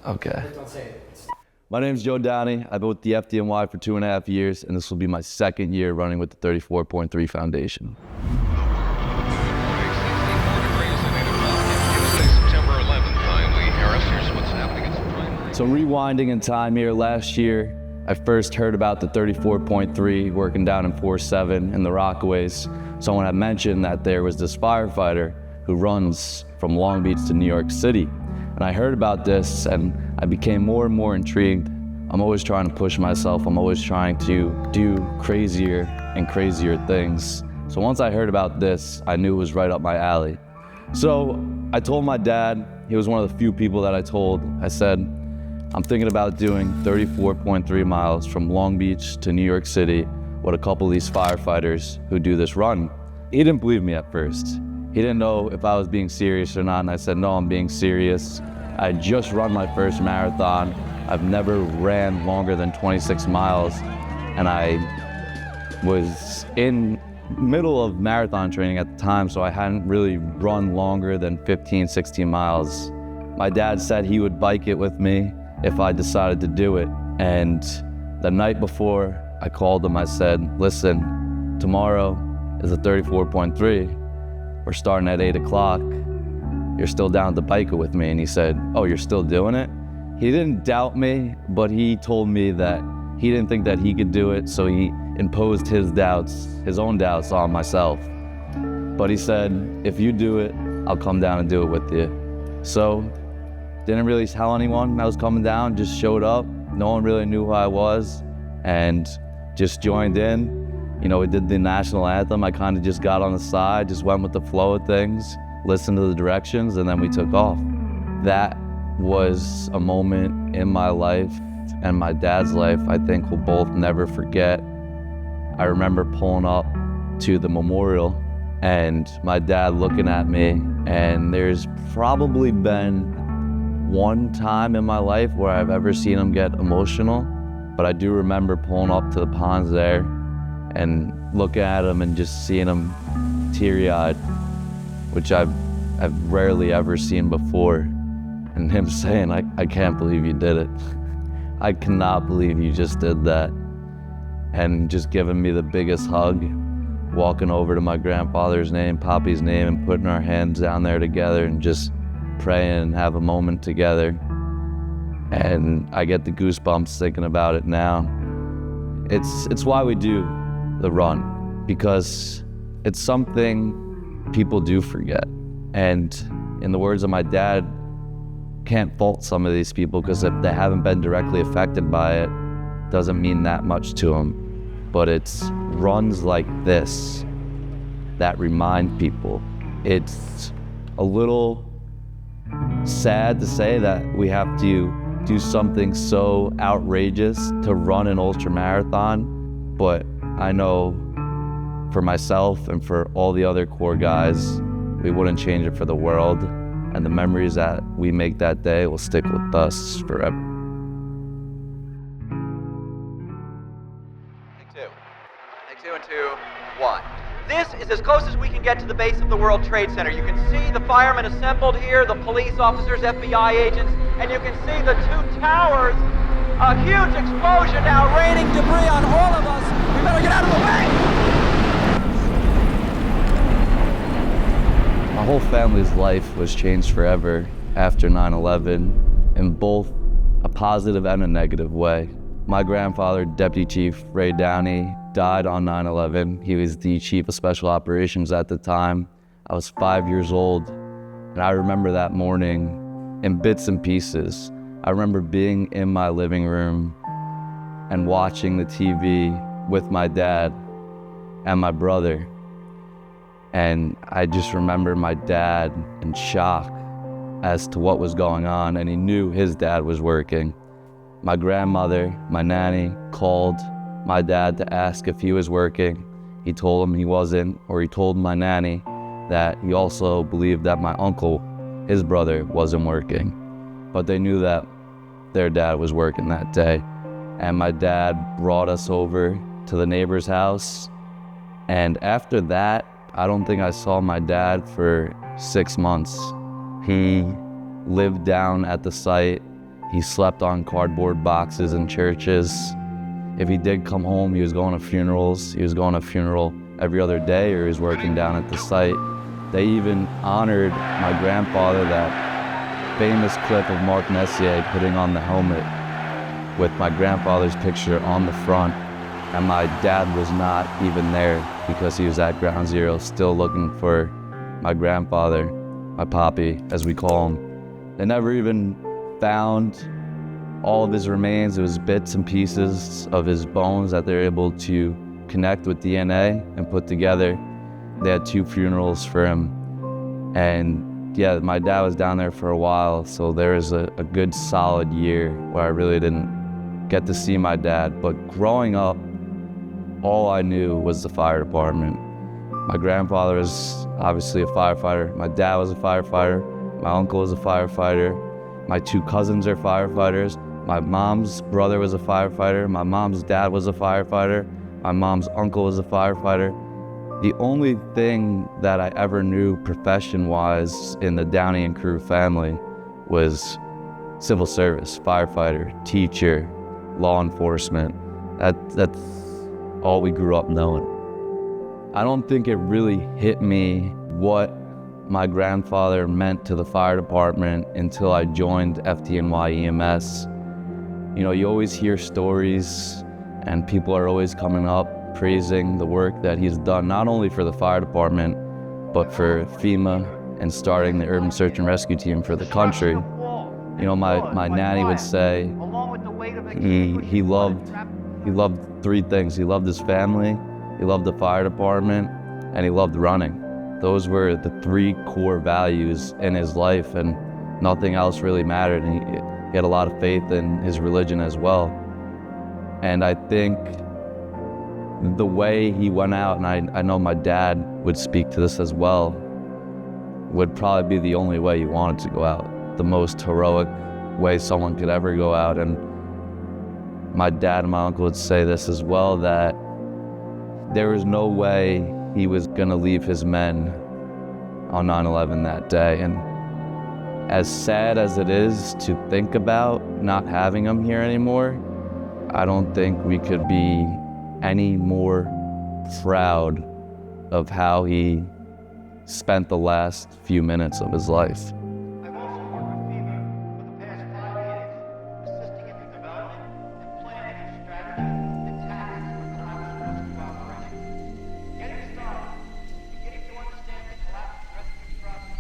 Okay. Don't say it. My name's Joe Downey. I've been with the FDNY for 2.5 years, and this will be my second year running with the 34.3 Foundation. September 11th, finally. Harris, here's what's happening at some time. So rewinding in time here, last year, I first heard about the 34.3 working down in 4-7 in the Rockaways. Someone had mentioned that there was this firefighter who runs from Long Beach to New York City. And I heard about this and I became more and more intrigued. I'm always trying to push myself. I'm always trying to do crazier and crazier things. So once I heard about this, I knew it was right up my alley. So I told my dad, he was one of the few people that I told, I said, I'm thinking about doing 34.3 miles from Long Beach to New York City with a couple of these firefighters who do this run. He didn't believe me at first. He didn't know if I was being serious or not, and I said, no, I'm being serious. I just run my first marathon. I've never ran longer than 26 miles, and I was in middle of marathon training at the time, so I hadn't really run longer than 15, 16 miles. My dad said he would bike it with me if I decided to do it, and the night before, I called him, I said, listen, tomorrow is a 34.3. We're starting at 8 o'clock. You're still down to bike it with me? And he said, oh, you're still doing it? He didn't doubt me, but he told me that he didn't think that he could do it, so he imposed his own doubts on myself. But he said, if you do it, I'll come down and do it with you. So, didn't really tell anyone I was coming down, just showed up. No one really knew who I was, and just joined in. You know, we did the national anthem. I kind of just got on the side, just went with the flow of things, listened to the directions, and then we took off. That was a moment in my life and my dad's life I think we'll both never forget. I remember pulling up to the memorial and my dad looking at me, and there's probably been one time in my life where I've ever seen him get emotional, but I do remember pulling up to the ponds there and looking at him and just seeing him teary-eyed, which I've rarely ever seen before, and him saying, I can't believe you did it. I cannot believe you just did that. And just giving me the biggest hug, walking over to my grandfather's name, Poppy's name, and putting our hands down there together and just praying and have a moment together. And I get the goosebumps thinking about it now. It's why we do the run, because it's something people do forget. And in the words of my dad, can't fault some of these people, because if they haven't been directly affected by it, doesn't mean that much to them. But it's runs like this that remind people. It's a little sad to say that we have to do something so outrageous to run an ultra marathon, but I know for myself and for all the other core guys, we wouldn't change it for the world, and the memories that we make that day will stick with us forever. Take two and 2, 1. This is as close as we can get to the base of the World Trade Center. You can see the firemen assembled here, the police officers, FBI agents, and you can see the two towers. A huge explosion now raining debris on all of us. We better get out of the way! My whole family's life was changed forever after 9/11, in both a positive and a negative way. My grandfather, Deputy Chief Ray Downey, died on 9/11. He was the Chief of Special Operations at the time. I was 5 years old, and I remember that morning in bits and pieces. I remember being in my living room and watching the TV with my dad and my brother. And I just remember my dad in shock as to what was going on, and he knew his dad was working. My grandmother, my nanny, called my dad to ask if he was working. He told him he wasn't, or he told my nanny that he also believed that my uncle, his brother, wasn't working. But they knew that their dad was working that day. And my dad brought us over to the neighbor's house. And after that, I don't think I saw my dad for 6 months. He lived down at the site He slept on cardboard boxes in churches. If he did come home, he was going to funerals. He was going to a funeral every other day, or he was working down at the site. They even honored my grandfather, that famous clip of Mark Messier putting on the helmet with my grandfather's picture on the front. And my dad was not even there because he was at Ground Zero still looking for my grandfather, my poppy, as we call him. They never even found all of his remains. It was bits and pieces of his bones that they're able to connect with DNA and put together. They had 2 funerals for him. And yeah, my dad was down there for a while, so there was a good solid year where I really didn't get to see my dad. But growing up, all I knew was the fire department. My grandfather was obviously a firefighter. My dad was a firefighter. My uncle was a firefighter. My 2 cousins are firefighters. My mom's brother was a firefighter. My mom's dad was a firefighter. My mom's uncle was a firefighter. The only thing that I ever knew profession-wise in the Downey and crew family was civil service, firefighter, teacher, law enforcement. That's all we grew up knowing. I don't think it really hit me what my grandfather meant to the fire department until I joined FDNY EMS. You know, you always hear stories and people are always coming up praising the work that he's done, not only for the fire department, but for FEMA and starting the urban search and rescue team for the country. You know, my nanny would say he loved 3 things. He loved his family, he loved the fire department, and he loved running. Those were the 3 core values in his life, and nothing else really mattered. And he had a lot of faith in his religion as well. And I think the way he went out, and I know my dad would speak to this as well, would probably be the only way he wanted to go out, the most heroic way someone could ever go out. And my dad and my uncle would say this as well, that there was no way he was gonna leave his men on 9/11 that day. And as sad as it is to think about not having him here anymore, I don't think we could be any more proud of how he spent the last few minutes of his life. I've also worked with FEMA for the past 5 years, assisting in the development and planning of strategies and tactics for collapse rescue operations. Getting started, beginning to understand the collapse rescue process,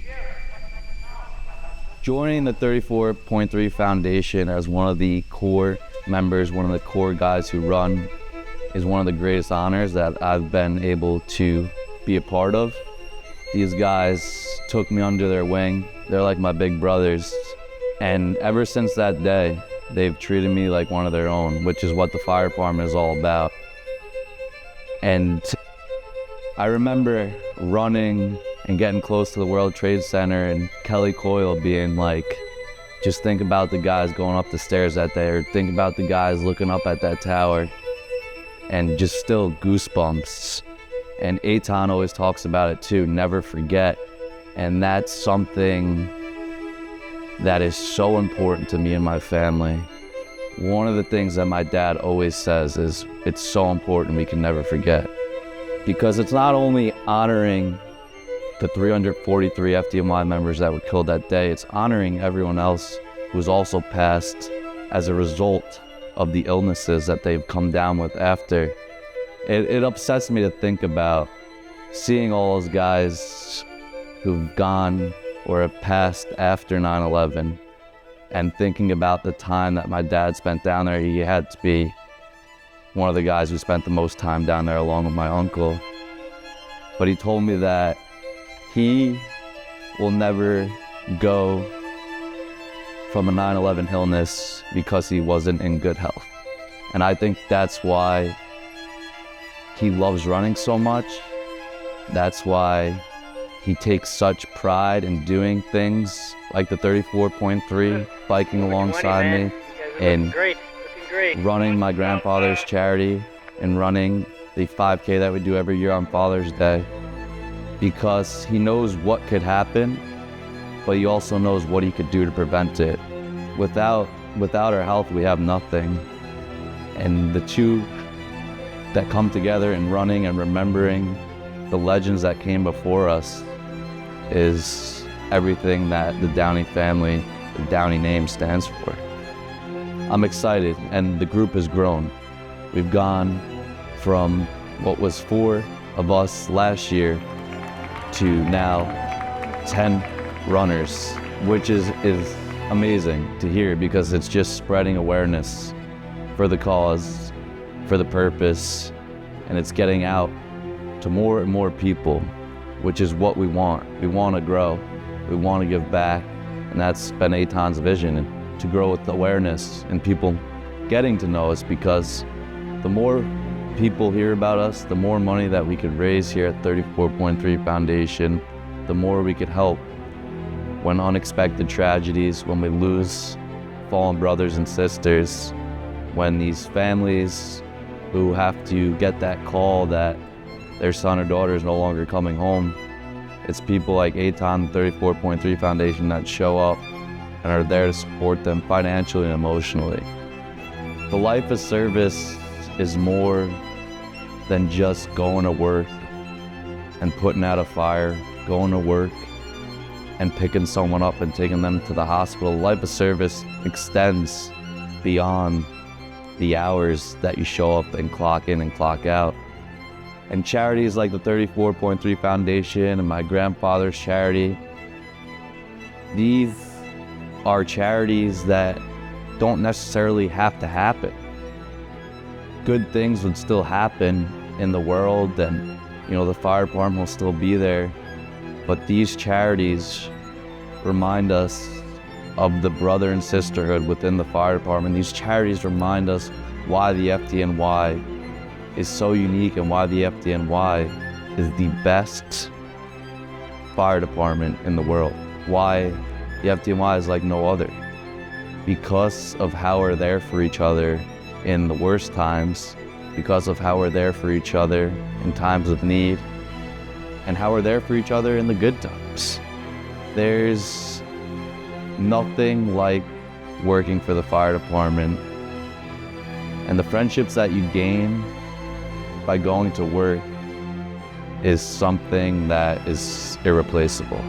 sharing technical knowledge about how Joining the 34.3 Foundation as one of the core members, one of the core guys who run, is one of the greatest honors that I've been able to be a part of. These guys took me under their wing. They're like my big brothers. And ever since that day, they've treated me like one of their own, which is what the fire department is all about. And I remember running and getting close to the World Trade Center and Kelly Coyle being like, just think about the guys going up the stairs that day, or think about the guys looking up at that tower, and just still goosebumps. And Etan always talks about it too, never forget. And that's something that is so important to me and my family. One of the things that my dad always says is, it's so important we can never forget. Because it's not only honoring the 343 FDNY members that were killed that day, it's honoring everyone else who's also passed as a result of the illnesses that they've come down with after. It upsets me to think about seeing all those guys who've gone or have passed after 9/11 and thinking about the time that my dad spent down there. He had to be one of the guys who spent the most time down there along with my uncle. But he told me that he will never go from a 9/11 illness because he wasn't in good health. And I think that's why he loves running so much. That's why he takes such pride in doing things like the 34.3, biking alongside me, and running my grandfather's charity, and running the 5K that we do every year on Father's Day. Because he knows what could happen, but he also knows what he could do to prevent it. without our health, we have nothing. And the two that come together in running and remembering the legends that came before us is everything that the Downey family, the Downey name stands for. I'm excited, and the group has grown. We've gone from what was 4 of us last year to now 10 runners, which is amazing to hear, because it's just spreading awareness for the cause, for the purpose, and it's getting out to more and more people, which is what we want. We want to grow, we want to give back, and that's been Etan's vision, and to grow with awareness and people getting to know us, because the more people hear about us, the more money that we could raise here at 34.3 Foundation, the more we could help when unexpected tragedies, when we lose fallen brothers and sisters, when these families who have to get that call that their son or daughter is no longer coming home. It's people like Etan, 34.3 Foundation, that show up and are there to support them financially and emotionally. The life of service is more than just going to work and putting out a fire, going to work and picking someone up and taking them to the hospital. Life of service extends beyond the hours that you show up and clock in and clock out. And charities like the 34.3 Foundation and my grandfather's charity, these are charities that don't necessarily have to happen. Good things would still happen in the world, and the fire department will still be there, but these charities remind us of the brother and sisterhood within the fire department. These charities remind us why the FDNY is so unique and why the FDNY is the best fire department in the world. Why the FDNY is like no other. Because of how we're there for each other in the worst times, because of how we're there for each other in times of need, and how we're there for each other in the good times. There's nothing like working for the fire department, and the friendships that you gain by going to work is something that is irreplaceable.